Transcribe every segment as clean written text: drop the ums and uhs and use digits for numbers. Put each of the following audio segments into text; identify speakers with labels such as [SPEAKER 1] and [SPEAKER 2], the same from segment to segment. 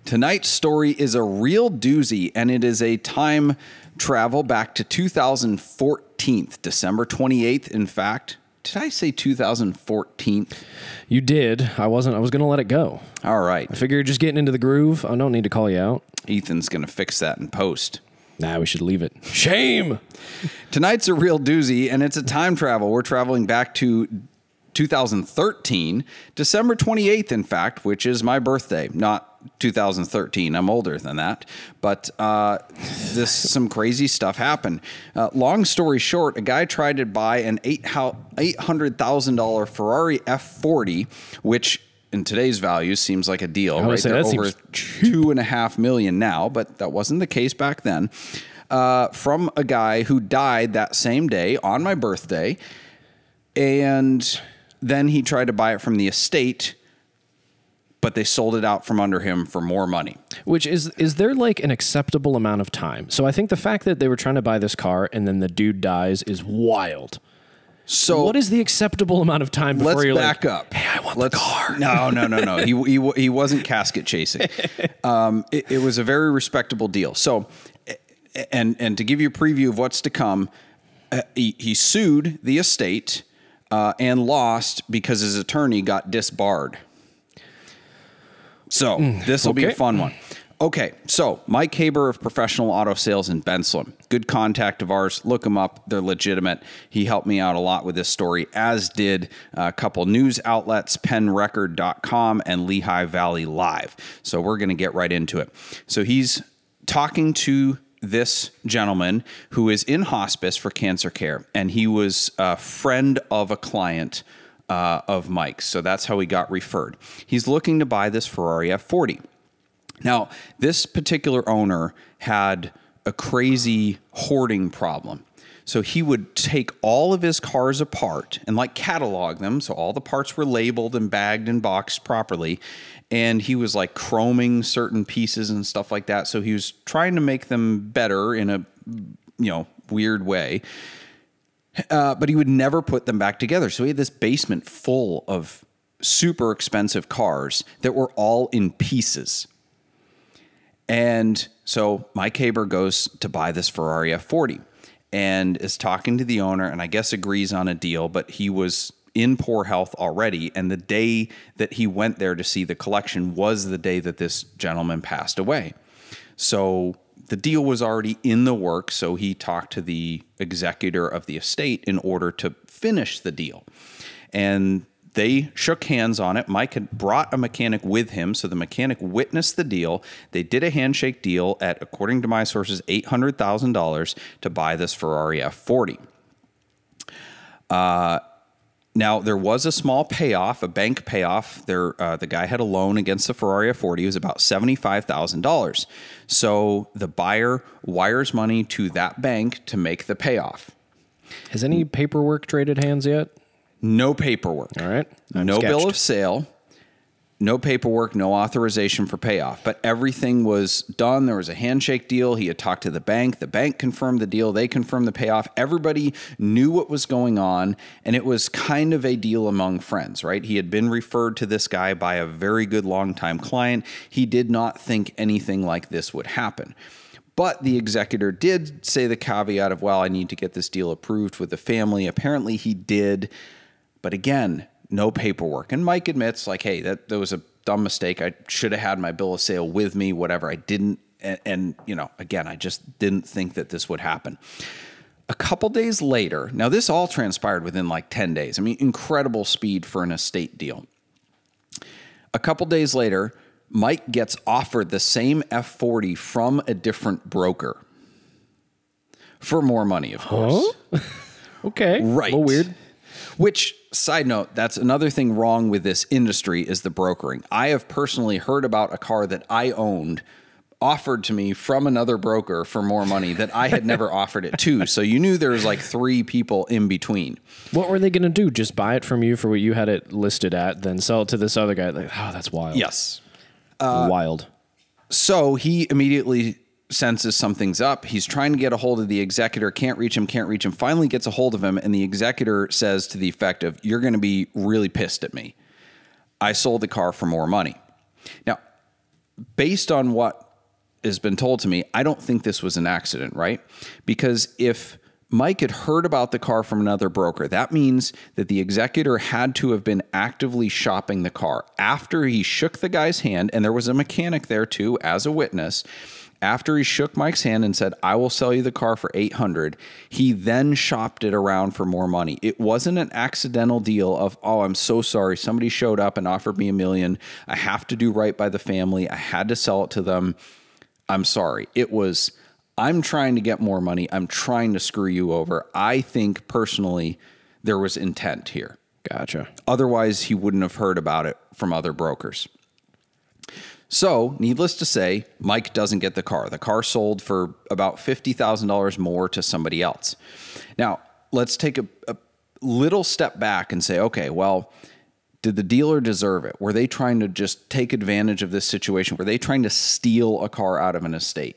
[SPEAKER 1] Tonight's story is a real doozy, and it is a time travel back to 2014, December 28th, in fact. Did I say 2014?
[SPEAKER 2] You did. I wasn't. I was going to let it go.
[SPEAKER 1] All right.
[SPEAKER 2] I figure you're just getting into the groove. I don't need to call you out.
[SPEAKER 1] Ethan's going to fix that in post.
[SPEAKER 2] Nah, we should leave it. Shame!
[SPEAKER 1] Tonight's a real doozy, and it's a time travel. We're traveling back to 2013, December 28th, in fact, which is my birthday, not 2013. I'm older than that, but some crazy stuff happened. Long story short, a guy tried to buy an $800,000 Ferrari F40, which in today's value seems like a deal, right? They're over $2.5 million now, but that wasn't the case back then. From a guy who died that same day on my birthday, and then he tried to buy it from the estate, but they sold it out from under him for more money.
[SPEAKER 2] Which is there like an acceptable amount of time? So I think the fact that they were trying to buy this car and then the dude dies is wild. So what is the acceptable amount of time before you're
[SPEAKER 1] back up?
[SPEAKER 2] Hey, I want the car.
[SPEAKER 1] No. He wasn't casket chasing. It was a very respectable deal. So, and to give you a preview of what's to come, he sued the estate and lost because his attorney got disbarred. So this will be a fun one. Okay, so Mike Haber of Professional Auto Sales in Bensalem. Good contact of ours. Look him up. They're legitimate. He helped me out a lot with this story, as did a couple news outlets, PennRecord.com and Lehigh Valley Live. So we're going to get right into it. So he's talking to this gentleman who is in hospice for cancer care, and he was a friend of a client of Mike's. So that's how he got referred. He's looking to buy this Ferrari F40. Now, this particular owner had a crazy hoarding problem. So he would take all of his cars apart and like catalog them. So all the parts were labeled and bagged and boxed properly. And he was like chroming certain pieces and stuff like that. So he was trying to make them better in a, weird way. But he would never put them back together. So he had this basement full of super expensive cars that were all in pieces. And so Mike Haber goes to buy this Ferrari F40 and is talking to the owner and I guess agrees on a deal, but he was in poor health already. And the day that he went there to see the collection was the day that this gentleman passed away. So the deal was already in the works, so he talked to the executor of the estate in order to finish the deal. And they shook hands on it. Mike had brought a mechanic with him, so the mechanic witnessed the deal. They did a handshake deal at, according to my sources, $800,000 to buy this Ferrari F40. Now, there was a small payoff, a bank payoff. The guy had a loan against the Ferrari F40. It was about $75,000. So the buyer wires money to that bank to make the payoff.
[SPEAKER 2] Has any paperwork traded hands yet?
[SPEAKER 1] No paperwork.
[SPEAKER 2] All right.
[SPEAKER 1] No bill of sale. No paperwork, no authorization for payoff, but everything was done. There was a handshake deal. He had talked to the bank. The bank confirmed the deal. They confirmed the payoff. Everybody knew what was going on, and it was kind of a deal among friends, right? He had been referred to this guy by a very good longtime client. He did not think anything like this would happen. But the executor did say the caveat of, well, I need to get this deal approved with the family. Apparently he did, but again, no paperwork. And Mike admits, like, hey, that was a dumb mistake. I should have had my bill of sale with me, whatever. I didn't. And again, I just didn't think that this would happen. A couple days later, now this all transpired within like 10 days. I mean, incredible speed for an estate deal. A couple days later, Mike gets offered the same F40 from a different broker for more money, of course.
[SPEAKER 2] Huh? Okay.
[SPEAKER 1] Right.
[SPEAKER 2] A little weird.
[SPEAKER 1] Which, side note, that's another thing wrong with this industry is the brokering. I have personally heard about a car that I owned offered to me from another broker for more money that I had never offered it to. So you knew there was like 3 people in between.
[SPEAKER 2] What were they going to do? Just buy it from you for what you had it listed at, then sell it to this other guy? Like, oh, that's wild.
[SPEAKER 1] Yes.
[SPEAKER 2] Wild.
[SPEAKER 1] So he immediately senses something's up. He's trying to get a hold of the executor, can't reach him, finally gets a hold of him, and the executor says to the effect of, you're going to be really pissed at me. I sold the car for more money. Now, based on what has been told to me, I don't think this was an accident, right? Because if Mike had heard about the car from another broker, that means that the executor had to have been actively shopping the car after he shook the guy's hand. And there was a mechanic there too, as a witness. After he shook Mike's hand and said, I will sell you the car for $800, he then shopped it around for more money. It wasn't an accidental deal of, oh, I'm so sorry. Somebody showed up and offered me $1 million. I have to do right by the family. I had to sell it to them. I'm sorry. It was, I'm trying to get more money. I'm trying to screw you over. I think personally there was intent here.
[SPEAKER 2] Gotcha.
[SPEAKER 1] Otherwise, he wouldn't have heard about it from other brokers. So, needless to say, Mike doesn't get the car. The car sold for about $50,000 more to somebody else. Now, let's take a little step back and say, okay, well, did the dealer deserve it? Were they trying to just take advantage of this situation? Were they trying to steal a car out of an estate?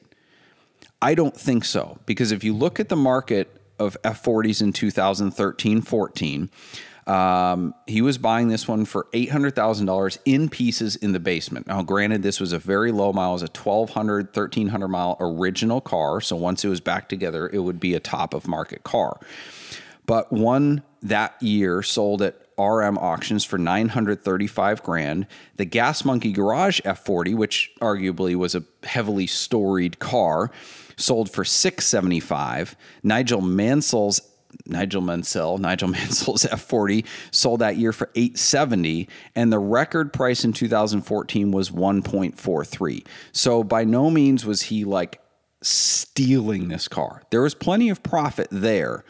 [SPEAKER 1] I don't think so, because if you look at the market of F40s in 2013-14, he was buying this one for $800,000 in pieces in the basement. Now, granted, this was a very low mile, it was a 1,200, 1,300 mile original car. So once it was back together, it would be a top of market car. But one that year sold at RM auctions for $935,000. The Gas Monkey Garage F40, which arguably was a heavily storied car, sold for $675,000. Nigel Mansell's F40 sold that year for $870,000, and the record price in 2014 was $1.43. So by no means was he like stealing this car. There was plenty of profit there,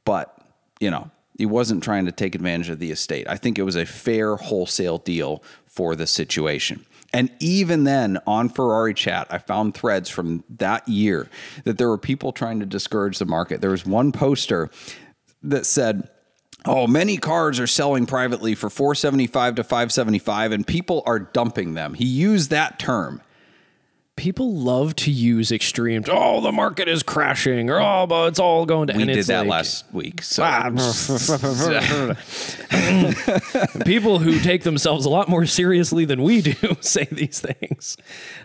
[SPEAKER 1] but you know, he wasn't trying to take advantage of the estate. I think it was a fair wholesale deal for the situation. And even then, on Ferrari Chat, I found threads from that year that there were people trying to discourage the market. There was one poster that said, oh, many cars are selling privately for $475 to $575, and people are dumping them. He used that term.
[SPEAKER 2] People love to use extremes. Oh, the market is crashing, or oh, but it's all going to.
[SPEAKER 1] We
[SPEAKER 2] and
[SPEAKER 1] did
[SPEAKER 2] it's
[SPEAKER 1] that
[SPEAKER 2] like,
[SPEAKER 1] last week. So.
[SPEAKER 2] People who take themselves a lot more seriously than we do say these things,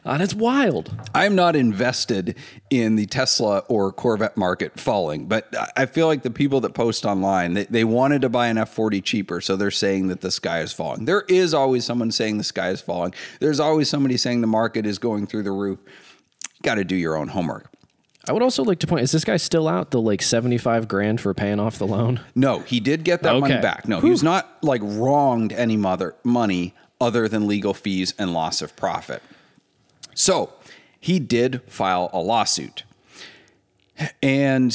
[SPEAKER 2] and it's wild.
[SPEAKER 1] I'm not invested in the Tesla or Corvette market falling, but I feel like the people that post online, they wanted to buy an F40 cheaper, so they're saying that the sky is falling. There is always someone saying the sky is falling. There's always somebody saying the market is going through the roof. Got to do your own homework.
[SPEAKER 2] I would also like to point, is this guy still out the like $75,000 for paying off the loan?
[SPEAKER 1] No, he did get that money back. No, he was not like wronged any money other than legal fees and loss of profit. So he did file a lawsuit, and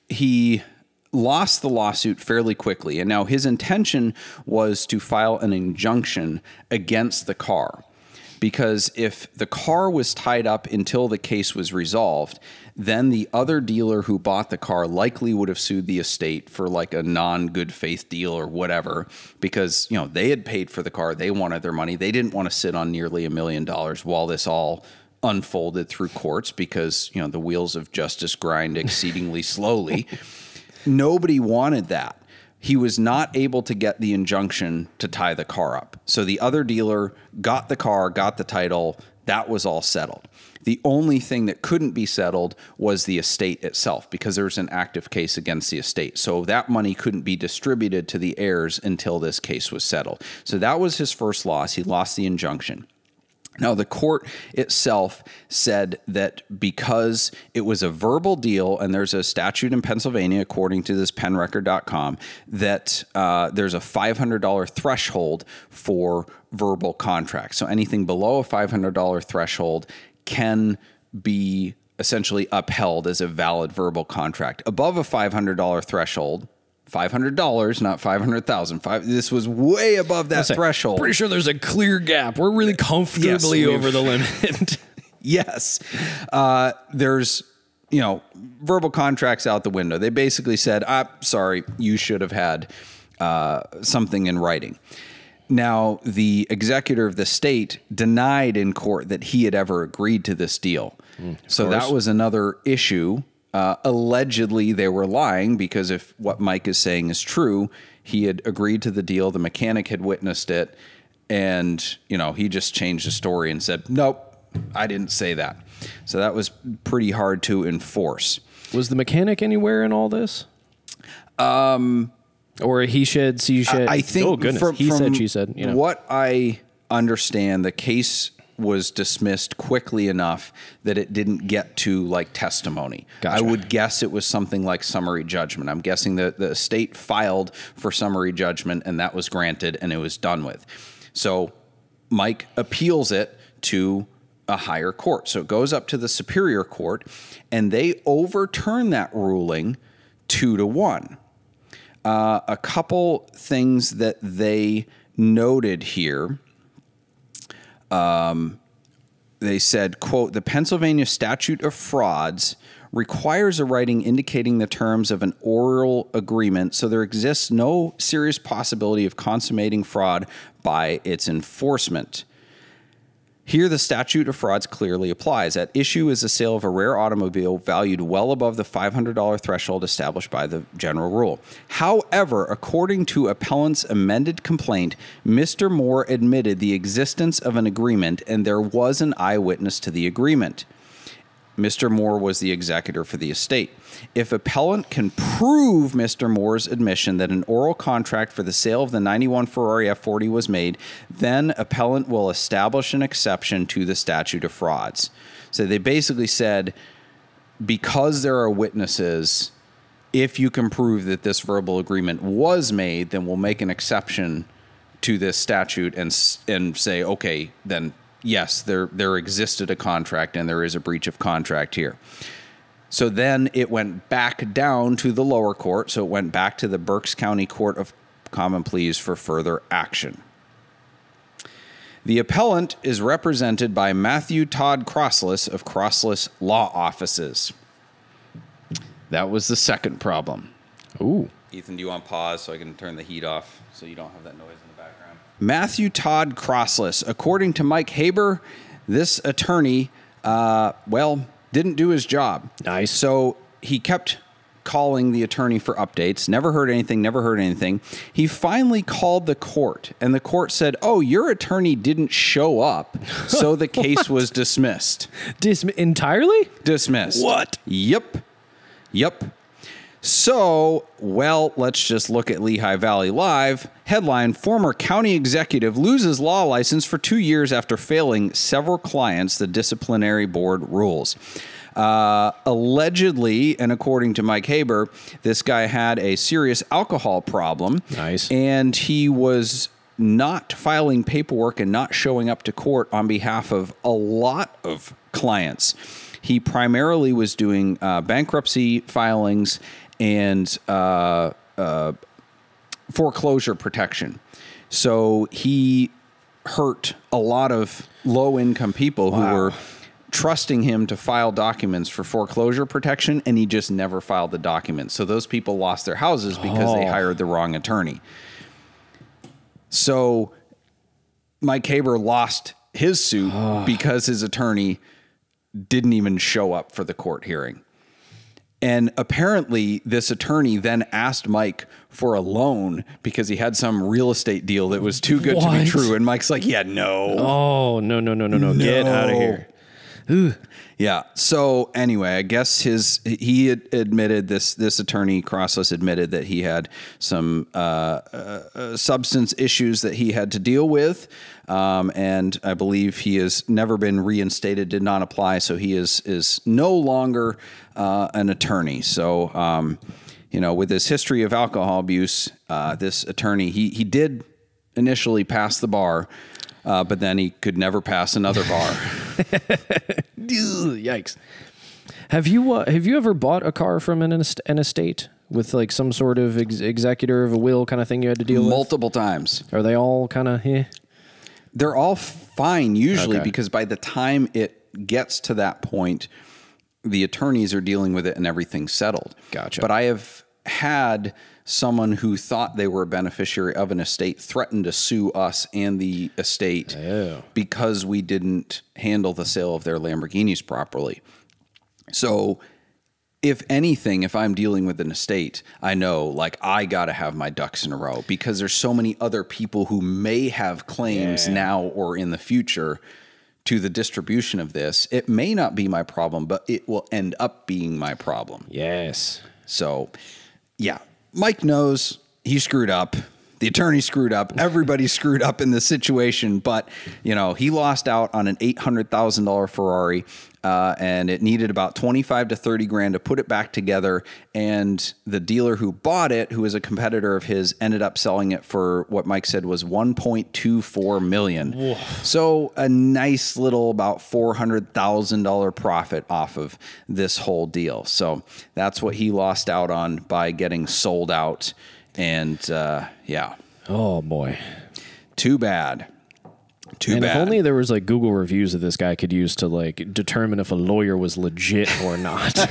[SPEAKER 1] he lost the lawsuit fairly quickly. And now his intention was to file an injunction against the car, because if the car was tied up until the case was resolved, then the other dealer who bought the car likely would have sued the estate for like a non-good faith deal or whatever, because, you know, they had paid for the car. They wanted their money. They didn't want to sit on nearly $1 million while this all unfolded through courts, because, you know, the wheels of justice grind exceedingly slowly. Nobody wanted that. He was not able to get the injunction to tie the car up. So the other dealer got the car, got the title. That was all settled. The only thing that couldn't be settled was the estate itself, because there's an active case against the estate. So that money couldn't be distributed to the heirs until this case was settled. So that was his first loss. He lost the injunction. Now, the court itself said that because it was a verbal deal, and there's a statute in Pennsylvania, according to this penrecord.com, that there's a $500 threshold for verbal contracts. So anything below a $500 threshold can be essentially upheld as a valid verbal contract. Above a $500 threshold, $500, not $500,000. This was way above that threshold.
[SPEAKER 2] Pretty sure there's a clear gap. We're really comfortably over the limit.
[SPEAKER 1] Yes. There's, you know, verbal contracts out the window. They basically said, sorry, you should have had something in writing. Now, the executor of the state denied in court that he had ever agreed to this deal. So that was another issue. Allegedly, they were lying, because if what Mike is saying is true, he had agreed to the deal, the mechanic had witnessed it, And, you know, he just changed the story and said, nope, I didn't say that. So that was pretty hard to enforce.
[SPEAKER 2] Was the mechanic anywhere in all this? Or he said, she said. I think. Oh goodness, he said, she said. You know.
[SPEAKER 1] What I understand, the case was dismissed quickly enough that it didn't get to like testimony. Gotcha. I would guess it was something like summary judgment. I'm guessing that the state filed for summary judgment and that was granted and it was done with. So Mike appeals it to a higher court. So it goes up to the Superior Court and they overturn that ruling 2-1. A couple things that they noted here. They said, quote, the Pennsylvania Statute of Frauds requires a writing indicating the terms of an oral agreement, so there exists no serious possibility of consummating fraud by its enforcement. Here, the statute of frauds clearly applies. At issue is the sale of a rare automobile valued well above the $500 threshold established by the general rule. However, according to appellant's amended complaint, Mr. Moore admitted the existence of an agreement and there was an eyewitness to the agreement. Mr. Moore was the executor for the estate. If appellant can prove Mr. Moore's admission that an oral contract for the sale of the 91 Ferrari F40 was made, then appellant will establish an exception to the statute of frauds. So they basically said, because there are witnesses, if you can prove that this verbal agreement was made, then we'll make an exception to this statute and say, okay, then yes, there existed a contract and there is a breach of contract here. So then it went back down to the lower court. So it went back to the Berks County Court of Common Pleas for further action. The appellant is represented by Matthew Todd Crossless of Crossless Law Offices. That was the second problem.
[SPEAKER 2] Ooh.
[SPEAKER 1] Ethan, do you want to pause so I can turn the heat off so you don't have that noise in the background? Matthew Todd Crossless. According to Mike Haber, this attorney, didn't do his job.
[SPEAKER 2] Nice.
[SPEAKER 1] So he kept calling the attorney for updates. Never heard anything. He finally called the court, and the court said, oh, your attorney didn't show up, so the case was dismissed.
[SPEAKER 2] Entirely?
[SPEAKER 1] Dismissed.
[SPEAKER 2] What?
[SPEAKER 1] Yep. So, well, let's just look at Lehigh Valley Live. Headline, former county executive loses law license for 2 years after failing several clients, the disciplinary board rules. Allegedly, and according to Mike Haber, this guy had a serious alcohol problem.
[SPEAKER 2] Nice.
[SPEAKER 1] And he was not filing paperwork and not showing up to court on behalf of a lot of clients. He primarily was doing bankruptcy filings and foreclosure protection. So he hurt a lot of low-income people who were trusting him to file documents for foreclosure protection, and he just never filed the documents. So those people lost their houses because they hired the wrong attorney. So Mike Haber lost his suit because his attorney didn't even show up for the court hearing. And apparently this attorney then asked Mike for a loan because he had some real estate deal that was too good to be true. And Mike's like, yeah, no.
[SPEAKER 2] Oh, no. Get out of here.
[SPEAKER 1] Ooh. Yeah. So anyway, I guess he admitted this attorney Crossless admitted that he had some substance issues that he had to deal with. And I believe he has never been reinstated, did not apply. So he is no longer an attorney. So, with his history of alcohol abuse, this attorney, he did initially pass the bar, but then he could never pass another bar.
[SPEAKER 2] Yikes. Have you ever bought a car from an estate with like some sort of executor of a will kind of thing you had to deal with?
[SPEAKER 1] Multiple times.
[SPEAKER 2] Are they all kind of,
[SPEAKER 1] They're all fine usually because by the time it gets to that point, the attorneys are dealing with it and everything's settled.
[SPEAKER 2] Gotcha.
[SPEAKER 1] But I have had someone who thought they were a beneficiary of an estate threaten to sue us and the estate because we didn't handle the sale of their Lamborghinis properly. So if anything, if I'm dealing with an estate, I know like I got to have my ducks in a row because there's so many other people who may have claims now or in the future to the distribution of this. It may not be my problem, but it will end up being my problem.
[SPEAKER 2] Yes.
[SPEAKER 1] So, yeah, Mike knows he screwed up. The attorney screwed up. Everybody screwed up in this situation. But, you know, he lost out on an $800,000 Ferrari, and it needed about 25 to 30 grand to put it back together. And the dealer who bought it, who is a competitor of his, ended up selling it for what Mike said was $1.24 million. Whoa. So a nice little about $400,000 profit off of this whole deal. So that's what he lost out on by getting sold out. And, yeah.
[SPEAKER 2] Oh, boy.
[SPEAKER 1] Too bad. Too bad.
[SPEAKER 2] If only there was like Google reviews that this guy could use to like determine if a lawyer was legit or not.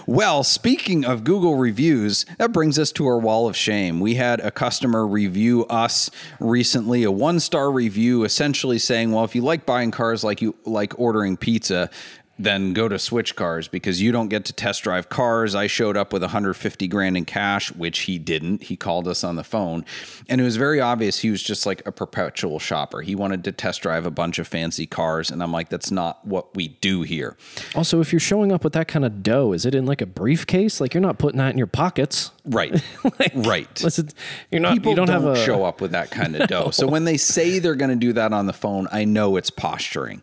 [SPEAKER 1] Well, speaking of Google reviews, that brings us to our wall of shame. We had a customer review us recently, a 1-star review, essentially saying, well, if you like buying cars like you like ordering pizza, then go to Switch Cars because you don't get to test drive cars. I showed up with 150 grand in cash, which he didn't. He called us on the phone, and it was very obvious he was just like a perpetual shopper. He wanted to test drive a bunch of fancy cars, and I'm like, that's not what we do here.
[SPEAKER 2] Also, if you're showing up with that kind of dough, is it in like a briefcase? Like you're not putting that in your pockets.
[SPEAKER 1] Right.
[SPEAKER 2] Like,
[SPEAKER 1] right.
[SPEAKER 2] Listen, you're not,
[SPEAKER 1] People
[SPEAKER 2] you don't have a
[SPEAKER 1] show up with that kind of dough. So when they say they're going to do that on the phone, I know it's posturing.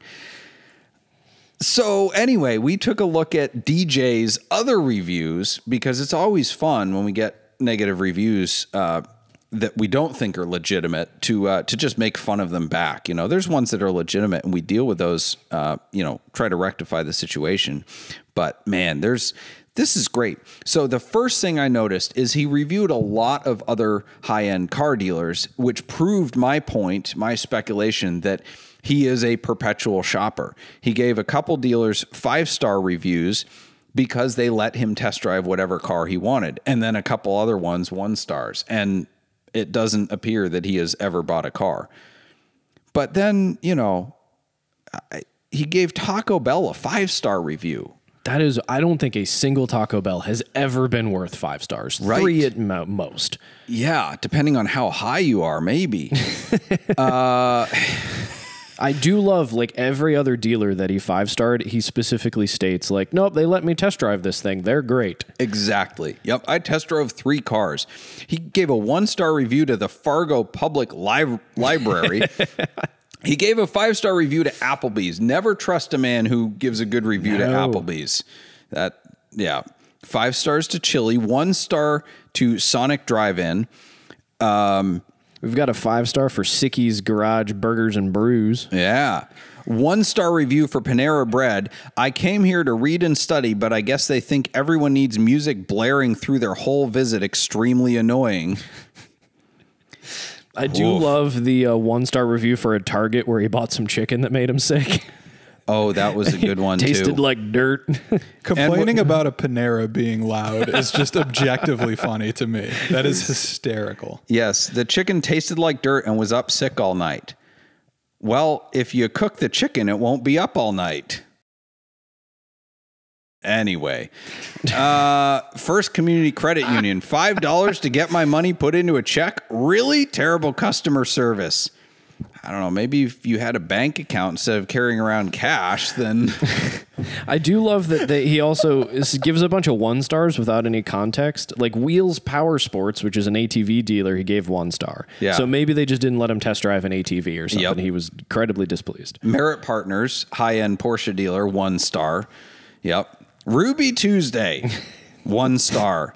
[SPEAKER 1] So anyway, we took a look at DJ's other reviews because it's always fun when we get negative reviews that we don't think are legitimate to just make fun of them back. You know, there's ones that are legitimate and we deal with those, you know, try to rectify the situation. But man, this is great. So the first thing I noticed is he reviewed a lot of other high-end car dealers, which proved my point, my speculation that he is a perpetual shopper. He gave a couple dealers 5-star reviews because they let him test drive whatever car he wanted. And then a couple other ones 1 stars. And it doesn't appear that he has ever bought a car. But then, you know, he gave Taco Bell a 5-star review.
[SPEAKER 2] That is, I don't think a single Taco Bell has ever been worth 5 stars.
[SPEAKER 1] Right.
[SPEAKER 2] 3 at most.
[SPEAKER 1] Yeah, depending on how high you are, maybe.
[SPEAKER 2] I do love, like, every other dealer that he 5-starred, he specifically states, like, nope, they let me test drive this thing. They're great.
[SPEAKER 1] Exactly. Yep, I test drove 3 cars. He gave a 1-star review to the Fargo Public Library. He gave a 5-star review to Applebee's. Never trust a man who gives a good review to Applebee's. Yeah. 5 stars to Chili, 1 star to Sonic Drive-In.
[SPEAKER 2] We've got a 5-star for Sicky's Garage Burgers and Brews.
[SPEAKER 1] Yeah. 1-star review for Panera Bread. I came here to read and study, but I guess they think everyone needs music blaring through their whole visit. Extremely annoying.
[SPEAKER 2] I do love the 1-star review for a Target where he bought some chicken that made him sick.
[SPEAKER 1] Oh, that was a good one,
[SPEAKER 2] Tasted like dirt.
[SPEAKER 3] Complaining about a Panera being loud is just objectively funny to me. That is hysterical.
[SPEAKER 1] Yes, the chicken tasted like dirt and was up sick all night. Well, if you cook the chicken, it won't be up all night. Anyway, First Community Credit Union, $5 to get my money put into a check. Really terrible customer service. I don't know. Maybe if you had a bank account instead of carrying around cash, then.
[SPEAKER 2] I do love that he also gives a bunch of 1 stars without any context. Like Wheels Power Sports, which is an ATV dealer, he gave 1 star.
[SPEAKER 1] Yeah.
[SPEAKER 2] So maybe they just didn't let him test drive an ATV or something.
[SPEAKER 1] Yep.
[SPEAKER 2] He was incredibly displeased.
[SPEAKER 1] Merit Partners, high-end Porsche dealer, 1 star. Yep. Ruby Tuesday, 1 star.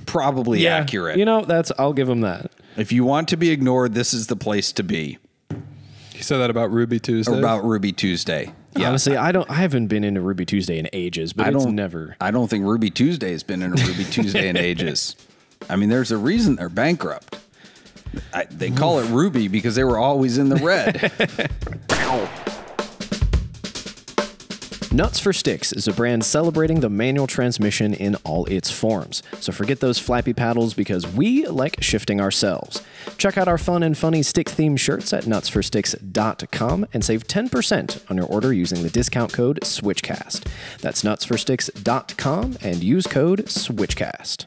[SPEAKER 1] Probably accurate.
[SPEAKER 2] You know, I'll give him that.
[SPEAKER 1] If you want to be ignored, this is the place to be.
[SPEAKER 3] You said that about Ruby Tuesday?
[SPEAKER 1] About Ruby Tuesday. Yeah.
[SPEAKER 2] Honestly, I haven't been into Ruby Tuesday in ages, but it's never.
[SPEAKER 1] I don't think Ruby Tuesday has been in a Ruby Tuesday in ages. I mean, there's a reason they're bankrupt. They call it Ruby because they were always in the red.
[SPEAKER 2] Nuts for Sticks is a brand celebrating the manual transmission in all its forms. So forget those flappy paddles because we like shifting ourselves. Check out our fun and funny stick-themed shirts at nutsforsticks.com and save 10% on your order using the discount code SWITCHCAST. That's nutsforsticks.com and use code SWITCHCAST.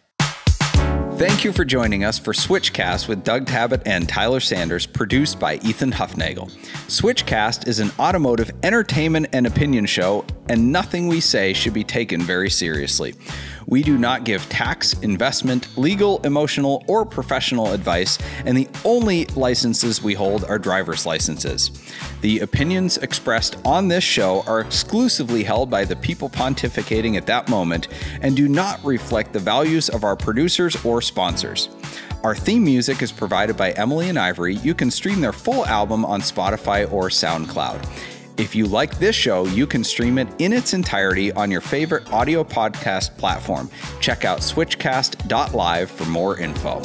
[SPEAKER 1] Thank you for joining us for Switchcast with Doug Tabbitt and Tyler Sanders, produced by Ethan Huffnagel. Switchcast is an automotive entertainment and opinion show, and nothing we say should be taken very seriously. We do not give tax, investment, legal, emotional, or professional advice, and the only licenses we hold are driver's licenses. The opinions expressed on this show are exclusively held by the people pontificating at that moment and do not reflect the values of our producers or sponsors. Our theme music is provided by Emily and Ivory. You can stream their full album on Spotify or SoundCloud. If you like this show, you can stream it in its entirety on your favorite audio podcast platform. Check out switchcast.live for more info.